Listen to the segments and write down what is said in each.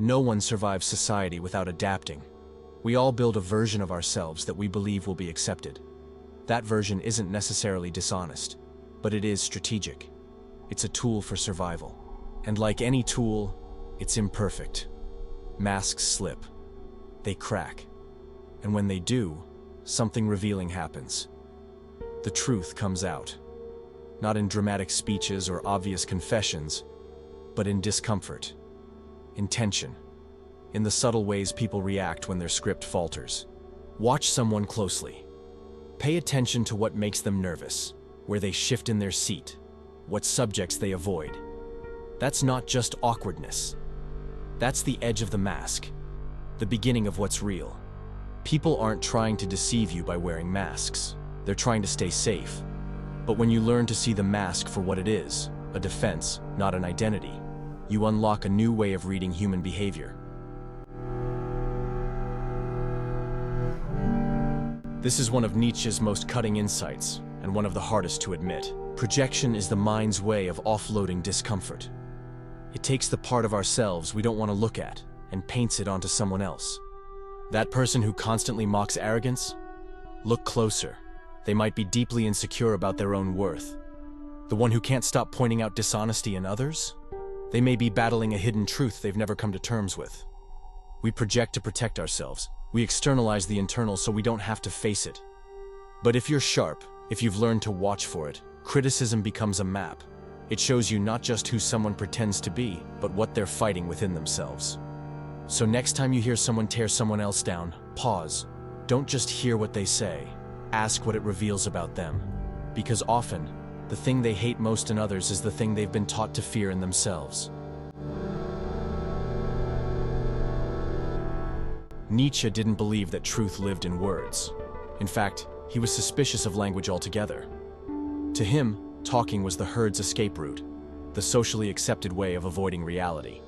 No one survives society without adapting. We all build a version of ourselves that we believe will be accepted. That version isn't necessarily dishonest, but it is strategic. It's a tool for survival. And like any tool, it's imperfect. Masks slip. They crack. And when they do, something revealing happens. The truth comes out. Not in dramatic speeches or obvious confessions, but in discomfort, in tension, in the subtle ways people react when their script falters. Watch someone closely. Pay attention to what makes them nervous, where they shift in their seat, what subjects they avoid. That's not just awkwardness. That's the edge of the mask, the beginning of what's real. People aren't trying to deceive you by wearing masks. They're trying to stay safe. But when you learn to see the mask for what it is, a defense, not an identity, you unlock a new way of reading human behavior. This is one of Nietzsche's most cutting insights, and one of the hardest to admit. Projection is the mind's way of offloading discomfort. It takes the part of ourselves we don't want to look at and paints it onto someone else. That person who constantly mocks arrogance? Look closer. They might be deeply insecure about their own worth. The one who can't stop pointing out dishonesty in others? They may be battling a hidden truth they've never come to terms with. We project to protect ourselves. We externalize the internal so we don't have to face it. But if you're sharp, if you've learned to watch for it, criticism becomes a map. It shows you not just who someone pretends to be, but what they're fighting within themselves. So next time you hear someone tear someone else down, pause. Don't just hear what they say. Ask what it reveals about them. Because often, the thing they hate most in others is the thing they've been taught to fear in themselves. Nietzsche didn't believe that truth lived in words. In fact, he was suspicious of language altogether. To him, talking was the herd's escape route, the socially accepted way of avoiding reality.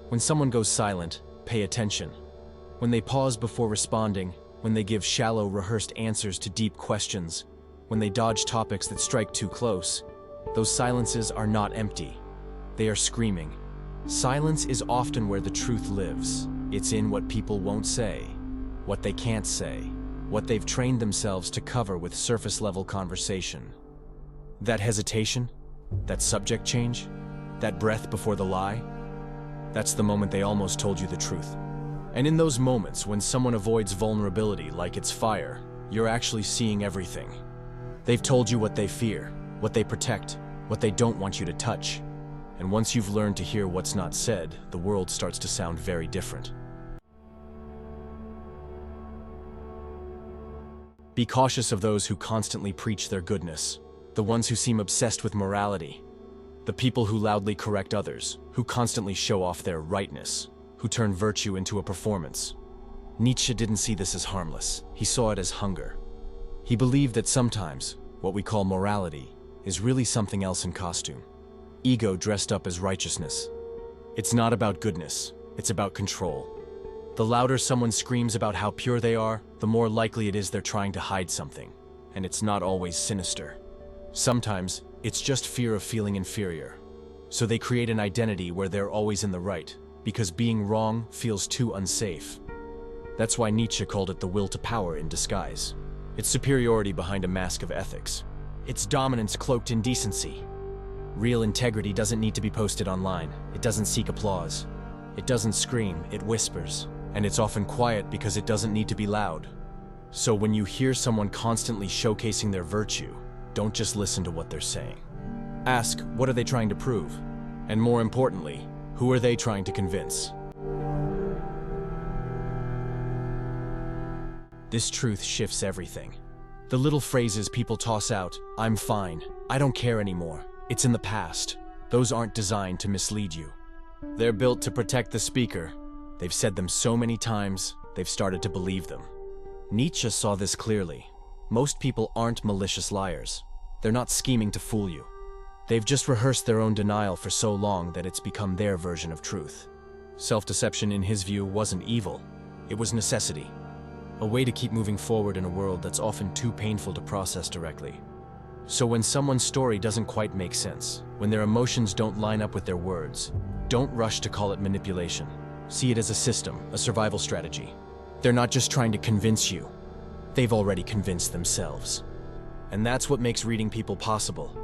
When someone goes silent, pay attention. When they pause before responding, when they give shallow, rehearsed answers to deep questions, when they dodge topics that strike too close, those silences are not empty. They are screaming. Silence is often where the truth lives. It's in what people won't say, what they can't say, what they've trained themselves to cover with surface-level conversation. That hesitation, that subject change, that breath before the lie, that's the moment they almost told you the truth. And in those moments when someone avoids vulnerability like it's fire, you're actually seeing everything. They've told you what they fear, what they protect, what they don't want you to touch. And once you've learned to hear what's not said, the world starts to sound very different. Be cautious of those who constantly preach their goodness, the ones who seem obsessed with morality, the people who loudly correct others, who constantly show off their rightness, who turn virtue into a performance. Nietzsche didn't see this as harmless. He saw it as hunger. He believed that sometimes, what we call morality, is really something else in costume. Ego dressed up as righteousness. It's not about goodness, it's about control. The louder someone screams about how pure they are, the more likely it is they're trying to hide something. And it's not always sinister. Sometimes, it's just fear of feeling inferior. So they create an identity where they're always in the right, because being wrong feels too unsafe. That's why Nietzsche called it the will to power in disguise. It's superiority behind a mask of ethics. It's dominance cloaked in decency. Real integrity doesn't need to be posted online. It doesn't seek applause. It doesn't scream, it whispers. And it's often quiet because it doesn't need to be loud. So when you hear someone constantly showcasing their virtue, don't just listen to what they're saying. Ask, what are they trying to prove? And more importantly, who are they trying to convince? This truth shifts everything. The little phrases people toss out, I'm fine, I don't care anymore, it's in the past, those aren't designed to mislead you. They're built to protect the speaker. They've said them so many times, they've started to believe them. Nietzsche saw this clearly. Most people aren't malicious liars. They're not scheming to fool you. They've just rehearsed their own denial for so long that it's become their version of truth. Self-deception, in his view, wasn't evil. It was necessity. A way to keep moving forward in a world that's often too painful to process directly. So when someone's story doesn't quite make sense, when their emotions don't line up with their words, don't rush to call it manipulation. See it as a system, a survival strategy. They're not just trying to convince you. They've already convinced themselves. And that's what makes reading people possible.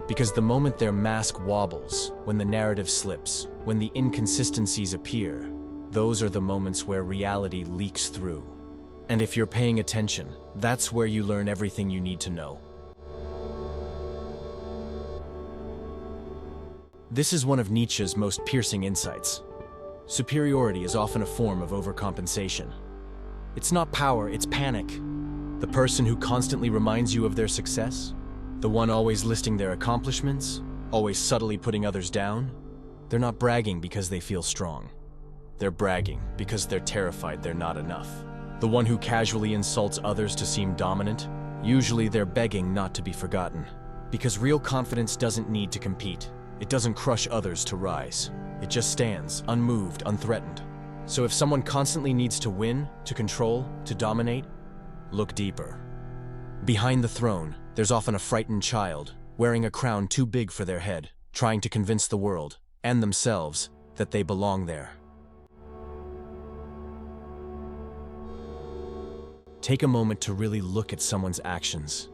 Because the moment their mask wobbles, when the narrative slips, when the inconsistencies appear, those are the moments where reality leaks through. And if you're paying attention, that's where you learn everything you need to know. This is one of Nietzsche's most piercing insights. Superiority is often a form of overcompensation. It's not power, it's panic. The person who constantly reminds you of their success, the one always listing their accomplishments, always subtly putting others down, they're not bragging because they feel strong. They're bragging because they're terrified they're not enough. The one who casually insults others to seem dominant, usually they're begging not to be forgotten. Because real confidence doesn't need to compete. It doesn't crush others to rise. It just stands, unmoved, unthreatened. So if someone constantly needs to win, to control, to dominate, look deeper. Behind the throne, there's often a frightened child, wearing a crown too big for their head, trying to convince the world, and themselves, that they belong there. Take a moment to really look at someone's actions.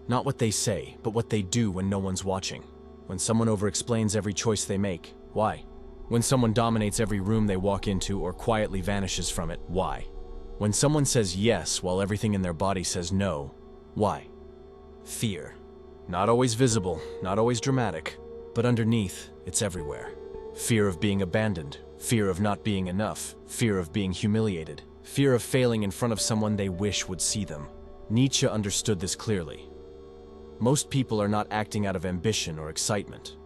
Not what they say, but what they do when no one's watching. When someone over-explains every choice they make, why? When someone dominates every room they walk into or quietly vanishes from it, why? When someone says yes while everything in their body says no, why? Fear. Not always visible, not always dramatic, but underneath, it's everywhere. Fear of being abandoned, fear of not being enough, fear of being humiliated, fear of failing in front of someone they wish would see them. Nietzsche understood this clearly. Most people are not acting out of ambition or excitement.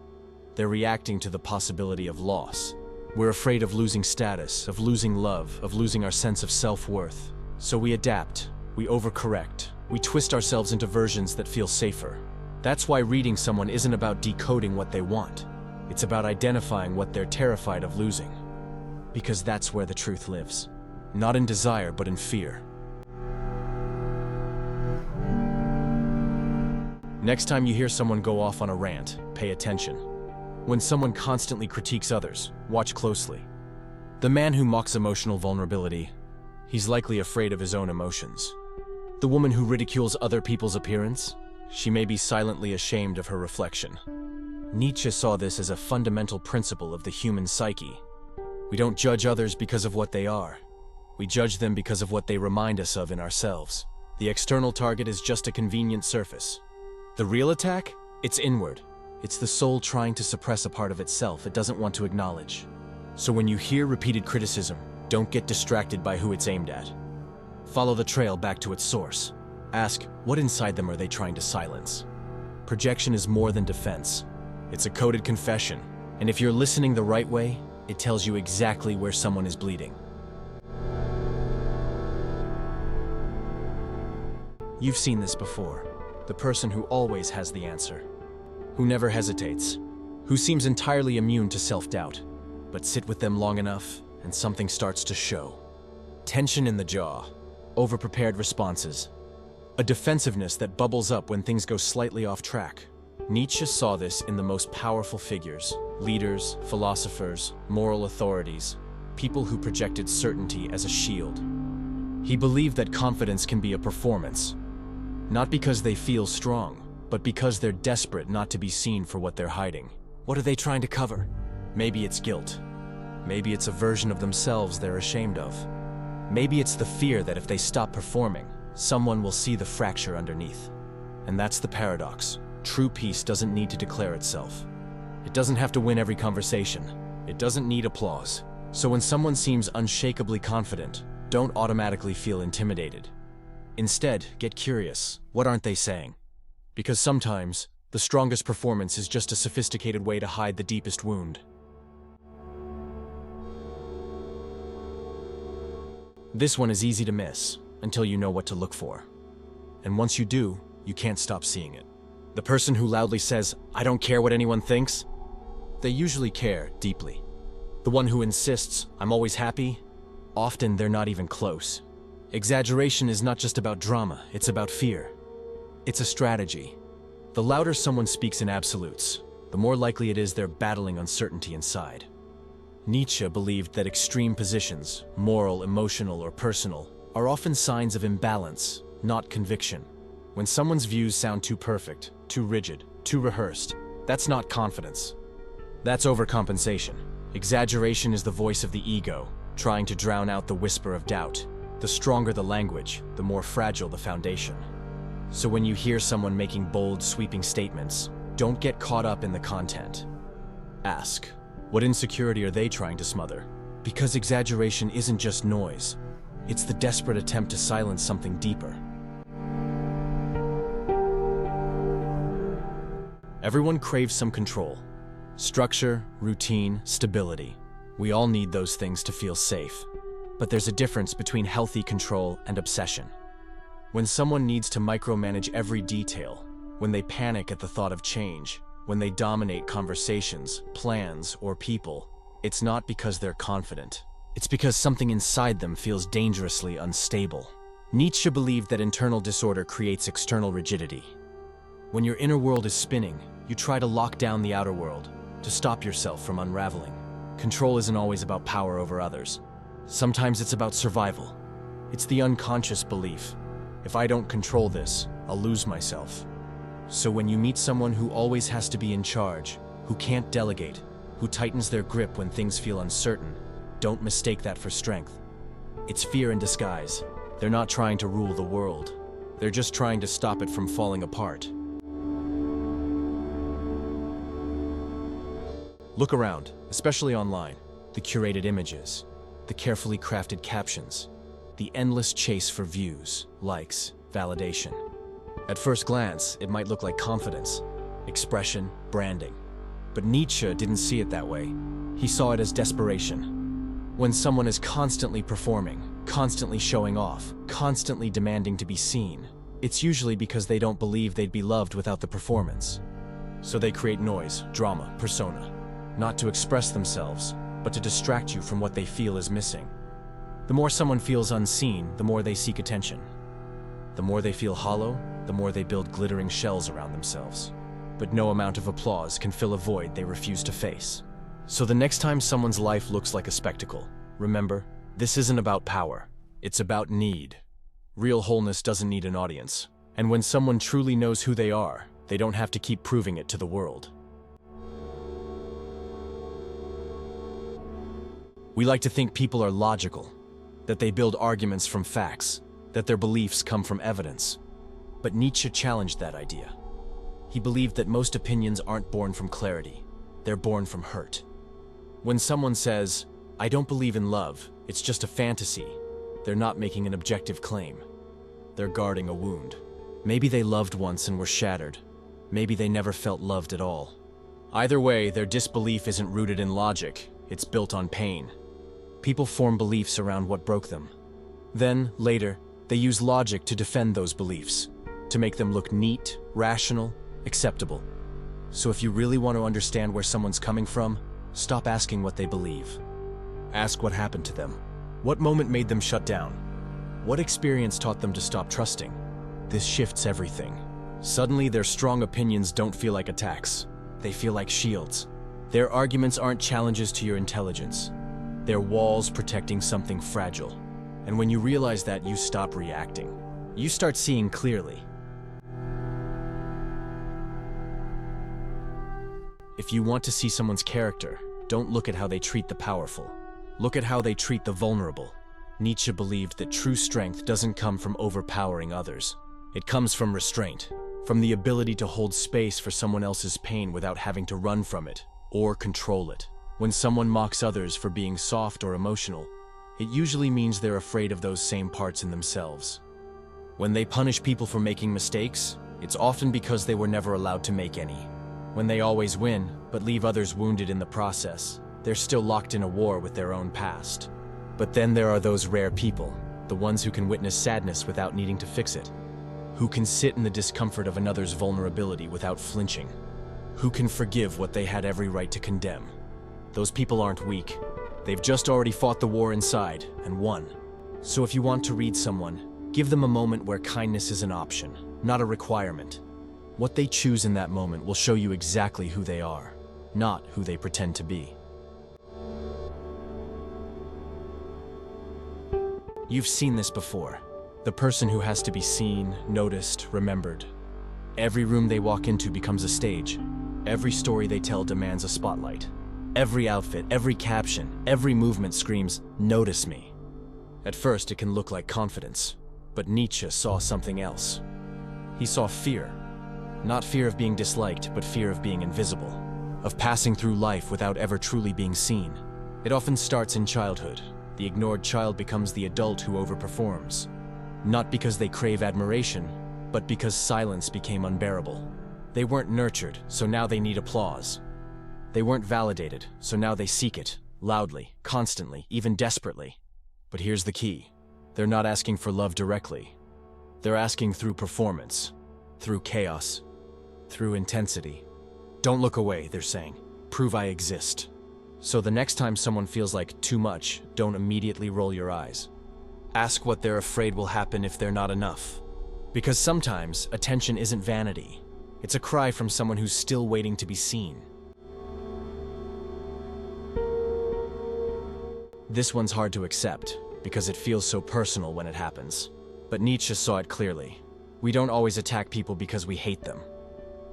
They're reacting to the possibility of loss. We're afraid of losing status, of losing love, of losing our sense of self-worth. So we adapt, we overcorrect, we twist ourselves into versions that feel safer. That's why reading someone isn't about decoding what they want. It's about identifying what they're terrified of losing. Because that's where the truth lives. Not in desire, but in fear. Next time you hear someone go off on a rant, pay attention. When someone constantly critiques others, watch closely. The man who mocks emotional vulnerability, he's likely afraid of his own emotions. The woman who ridicules other people's appearance, she may be silently ashamed of her reflection. Nietzsche saw this as a fundamental principle of the human psyche. We don't judge others because of what they are. We judge them because of what they remind us of in ourselves. The external target is just a convenient surface. The real attack? It's inward. It's the soul trying to suppress a part of itself it doesn't want to acknowledge. So when you hear repeated criticism, don't get distracted by who it's aimed at. Follow the trail back to its source. Ask, what inside them are they trying to silence? Projection is more than defense. It's a coded confession, and if you're listening the right way, it tells you exactly where someone is bleeding. You've seen this before. The person who always has the answer. Who never hesitates. Who seems entirely immune to self-doubt. But sit with them long enough, and something starts to show. Tension in the jaw. Over-prepared responses. A defensiveness that bubbles up when things go slightly off track. Nietzsche saw this in the most powerful figures. Leaders, philosophers, moral authorities. People who projected certainty as a shield. He believed that confidence can be a performance. Not because they feel strong, but because they're desperate not to be seen for what they're hiding. What are they trying to cover? Maybe it's guilt. Maybe it's a version of themselves they're ashamed of. Maybe it's the fear that if they stop performing, someone will see the fracture underneath. And that's the paradox. True peace doesn't need to declare itself. It doesn't have to win every conversation. It doesn't need applause. So when someone seems unshakably confident, don't automatically feel intimidated. Instead, get curious. What aren't they saying? Because sometimes, the strongest performance is just a sophisticated way to hide the deepest wound. This one is easy to miss, until you know what to look for. And once you do, you can't stop seeing it. The person who loudly says, "I don't care what anyone thinks," they usually care deeply. The one who insists, "I'm always happy," often they're not even close. Exaggeration is not just about drama, it's about fear. It's a strategy. The louder someone speaks in absolutes, the more likely it is they're battling uncertainty inside. Nietzsche believed that extreme positions, moral, emotional, or personal, are often signs of imbalance, not conviction. When someone's views sound too perfect, too rigid, too rehearsed, that's not confidence. That's overcompensation. Exaggeration is the voice of the ego, trying to drown out the whisper of doubt. The stronger the language, the more fragile the foundation. So when you hear someone making bold, sweeping statements, don't get caught up in the content. Ask, what insecurity are they trying to smother? Because exaggeration isn't just noise. It's the desperate attempt to silence something deeper. Everyone craves some control. Structure, routine, stability. We all need those things to feel safe. But there's a difference between healthy control and obsession. When someone needs to micromanage every detail, when they panic at the thought of change, when they dominate conversations, plans, or people, it's not because they're confident. It's because something inside them feels dangerously unstable. Nietzsche believed that internal disorder creates external rigidity. When your inner world is spinning, you try to lock down the outer world, to stop yourself from unraveling. Control isn't always about power over others. Sometimes it's about survival. It's the unconscious belief, if I don't control this, I'll lose myself. So when you meet someone who always has to be in charge, who can't delegate, who tightens their grip when things feel uncertain, don't mistake that for strength. It's fear in disguise. They're not trying to rule the world. They're just trying to stop it from falling apart. Look around, especially online. The curated images, the carefully crafted captions, the endless chase for views, likes, validation. At first glance, it might look like confidence, expression, branding. But Nietzsche didn't see it that way. He saw it as desperation. When someone is constantly performing, constantly showing off, constantly demanding to be seen, it's usually because they don't believe they'd be loved without the performance. So they create noise, drama, persona, not to express themselves, but to distract you from what they feel is missing. The more someone feels unseen, the more they seek attention. The more they feel hollow, the more they build glittering shells around themselves. But no amount of applause can fill a void they refuse to face. So the next time someone's life looks like a spectacle, remember, this isn't about power, it's about need. Real wholeness doesn't need an audience. And when someone truly knows who they are, they don't have to keep proving it to the world. We like to think people are logical, that they build arguments from facts, that their beliefs come from evidence. But Nietzsche challenged that idea. He believed that most opinions aren't born from clarity, they're born from hurt. When someone says, "I don't believe in love, it's just a fantasy," they're not making an objective claim. They're guarding a wound. Maybe they loved once and were shattered. Maybe they never felt loved at all. Either way, their disbelief isn't rooted in logic, it's built on pain. People form beliefs around what broke them. Then, later, they use logic to defend those beliefs, to make them look neat, rational, acceptable. So if you really want to understand where someone's coming from, stop asking what they believe. Ask what happened to them. What moment made them shut down? What experience taught them to stop trusting? This shifts everything. Suddenly, their strong opinions don't feel like attacks. They feel like shields. Their arguments aren't challenges to your intelligence. They're walls protecting something fragile. And when you realize that, you stop reacting. You start seeing clearly. If you want to see someone's character, don't look at how they treat the powerful. Look at how they treat the vulnerable. Nietzsche believed that true strength doesn't come from overpowering others. It comes from restraint, from the ability to hold space for someone else's pain without having to run from it or control it. When someone mocks others for being soft or emotional, it usually means they're afraid of those same parts in themselves. When they punish people for making mistakes, it's often because they were never allowed to make any. When they always win, but leave others wounded in the process, they're still locked in a war with their own past. But then there are those rare people, the ones who can witness sadness without needing to fix it, who can sit in the discomfort of another's vulnerability without flinching, who can forgive what they had every right to condemn. Those people aren't weak. They've just already fought the war inside and won. So if you want to read someone, give them a moment where kindness is an option, not a requirement. What they choose in that moment will show you exactly who they are, not who they pretend to be. You've seen this before. The person who has to be seen, noticed, remembered. Every room they walk into becomes a stage. Every story they tell demands a spotlight. Every outfit, every caption, every movement screams, "Notice me." At first, it can look like confidence, but Nietzsche saw something else. He saw fear. Not fear of being disliked, but fear of being invisible, of passing through life without ever truly being seen. It often starts in childhood. The ignored child becomes the adult who overperforms. Not because they crave admiration, but because silence became unbearable. They weren't nurtured, so now they need applause. They weren't validated, so now they seek it, loudly, constantly, even desperately. But here's the key. They're not asking for love directly. They're asking through performance, through chaos, through intensity. Don't look away, they're saying. Prove I exist. So the next time someone feels like too much, don't immediately roll your eyes. Ask what they're afraid will happen if they're not enough. Because sometimes attention isn't vanity. It's a cry from someone who's still waiting to be seen. This one's hard to accept, because it feels so personal when it happens. But Nietzsche saw it clearly. We don't always attack people because we hate them.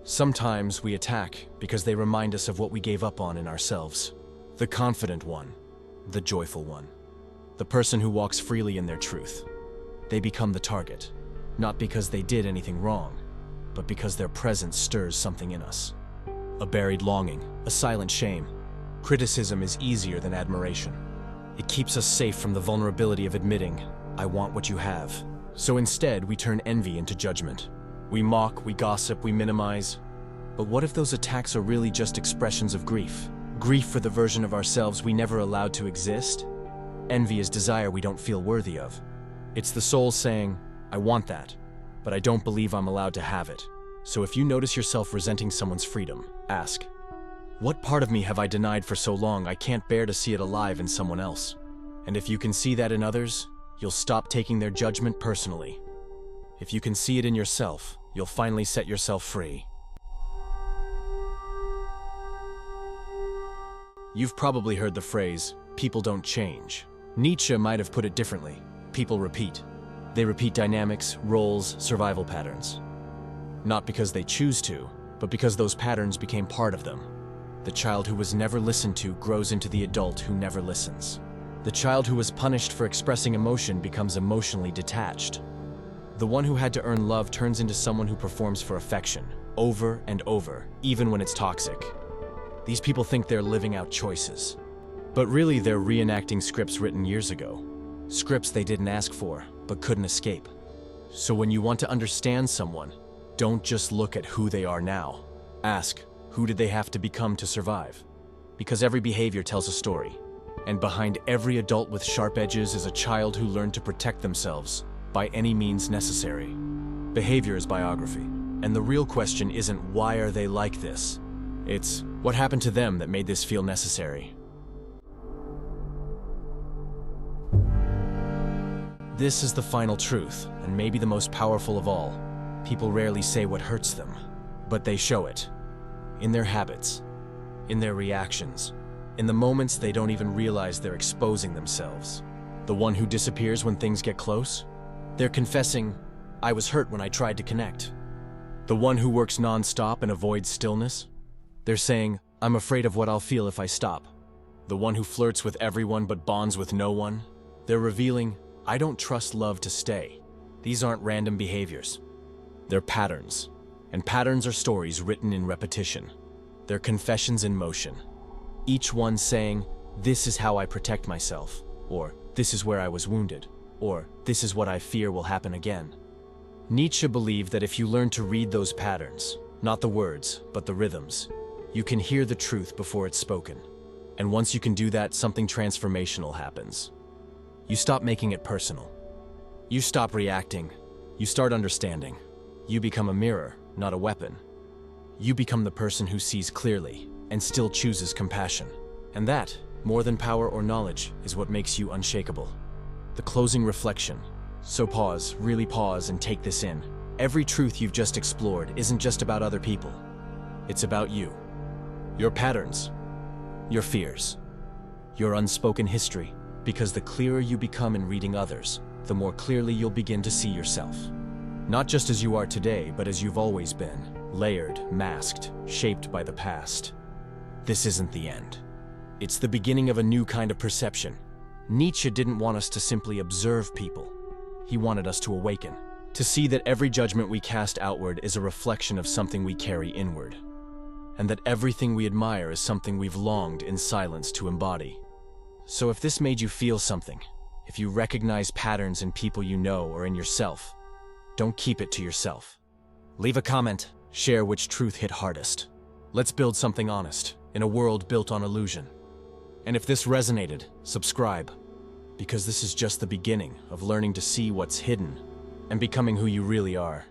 Sometimes we attack because they remind us of what we gave up on in ourselves. The confident one, the joyful one, the person who walks freely in their truth. They become the target, not because they did anything wrong, but because their presence stirs something in us. A buried longing, a silent shame. Criticism is easier than admiration. It keeps us safe from the vulnerability of admitting, "I want what you have." So instead, we turn envy into judgment. We mock, we gossip, we minimize. But what if those attacks are really just expressions of grief? Grief for the version of ourselves we never allowed to exist? Envy is desire we don't feel worthy of. It's the soul saying, "I want that, but I don't believe I'm allowed to have it." So if you notice yourself resenting someone's freedom, ask, what part of me have I denied for so long I can't bear to see it alive in someone else? And if you can see that in others, you'll stop taking their judgment personally. If you can see it in yourself, you'll finally set yourself free. You've probably heard the phrase, "People don't change." Nietzsche might have put it differently. People repeat. They repeat dynamics, roles, survival patterns. Not because they choose to, but because those patterns became part of them. The child who was never listened to grows into the adult who never listens. The child who was punished for expressing emotion becomes emotionally detached. The one who had to earn love turns into someone who performs for affection, over and over, even when it's toxic. These people think they're living out choices. But really, they're reenacting scripts written years ago. Scripts they didn't ask for, but couldn't escape. So when you want to understand someone, don't just look at who they are now. Ask, who did they have to become to survive? Because every behavior tells a story. And behind every adult with sharp edges is a child who learned to protect themselves by any means necessary. Behavior is biography. And the real question isn't why are they like this? It's what happened to them that made this feel necessary. This is the final truth, and maybe the most powerful of all. People rarely say what hurts them, but they show it. In their habits, in their reactions, in the moments they don't even realize they're exposing themselves. The one who disappears when things get close? They're confessing, "I was hurt when I tried to connect." The one who works non-stop and avoids stillness? They're saying, "I'm afraid of what I'll feel if I stop." The one who flirts with everyone but bonds with no one? They're revealing, "I don't trust love to stay." These aren't random behaviors. They're patterns. And patterns are stories written in repetition. They're confessions in motion. Each one saying, "This is how I protect myself," or "This is where I was wounded," or "This is what I fear will happen again." Nietzsche believed that if you learn to read those patterns, not the words, but the rhythms, you can hear the truth before it's spoken. And once you can do that, something transformational happens. You stop making it personal. You stop reacting. You start understanding. You become a mirror, not a weapon. You become the person who sees clearly and still chooses compassion. And that, more than power or knowledge, is what makes you unshakable. The closing reflection. So pause, really pause and take this in. Every truth you've just explored isn't just about other people. It's about you. Your patterns. Your fears. Your unspoken history. Because the clearer you become in reading others, the more clearly you'll begin to see yourself. Not just as you are today, but as you've always been, layered, masked, shaped by the past. This isn't the end. It's the beginning of a new kind of perception. Nietzsche didn't want us to simply observe people. He wanted us to awaken, to see that every judgment we cast outward is a reflection of something we carry inward, and that everything we admire is something we've longed in silence to embody. So if this made you feel something, if you recognize patterns in people you know or in yourself, don't keep it to yourself. Leave a comment, share which truth hit hardest. Let's build something honest in a world built on illusion. And if this resonated, subscribe, because this is just the beginning of learning to see what's hidden and becoming who you really are.